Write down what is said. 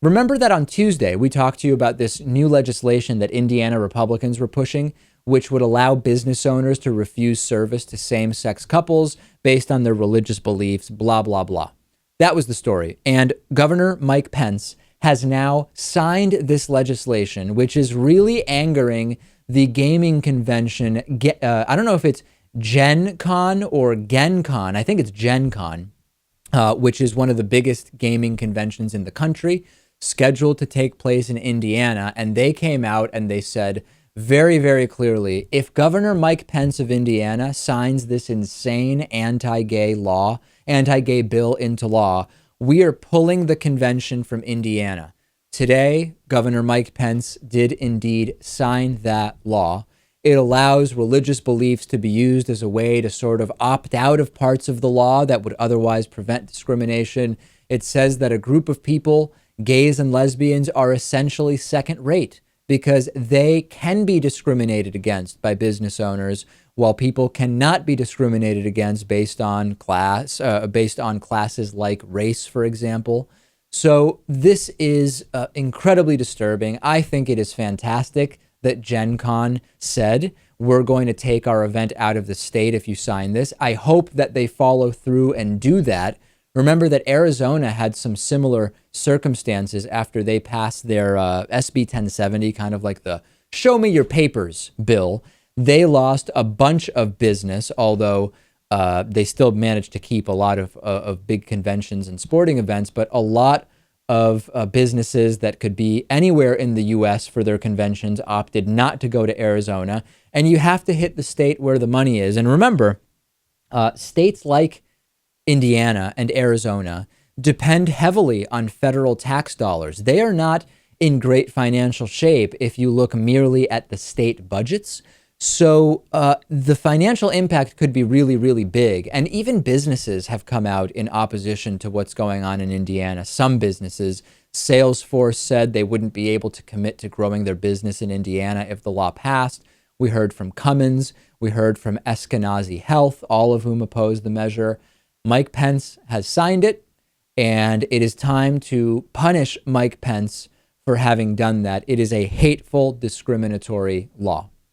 Remember that on Tuesday, we talked to you about this new legislation that Indiana Republicans were pushing, which would allow business owners to refuse service to same-sex couples based on their religious beliefs, blah, blah, blah. That was the story. And Governor Mike Pence has now signed this legislation, which is really angering the gaming convention. I don't know if it's Gen Con or Gen Con. I think it's Gen Con, which is one of the biggest gaming conventions in the country, scheduled to take place in Indiana. And they came out and they said very, very clearly, if Governor Mike Pence of Indiana signs this insane anti-gay bill into law, we are pulling the convention from Indiana. Today, Governor Mike Pence did indeed sign that law. It allows religious beliefs to be used as a way to sort of opt out of parts of the law that would otherwise prevent discrimination. It says that a group of people, gays and lesbians, are essentially second rate because they can be discriminated against by business owners, while people cannot be discriminated against based on class, based on classes like race, for example. So this is incredibly disturbing. I think it is fantastic that Gen Con said, we're going to take our event out of the state if you sign this. I hope that they follow through and do that. Remember that Arizona had some similar circumstances after they passed their SB 1070, kind of like the show me your papers bill. They lost a bunch of business, although they still managed to keep a lot of big conventions and sporting events, but a lot of businesses that could be anywhere in the U.S. for their conventions opted not to go to Arizona. And you have to hit the state where the money is. And remember, states like Indiana and Arizona depend heavily on federal tax dollars. They are not in great financial shape if you look merely at the state budgets. So the financial impact could be really, really big. And even businesses have come out in opposition to what's going on in Indiana. Some businesses, Salesforce said they wouldn't be able to commit to growing their business in Indiana if the law passed. We heard from Cummins. We heard from Eskenazi Health, all of whom opposed the measure. Mike Pence has signed it, and it is time to punish Mike Pence for having done that. It is a hateful, discriminatory law.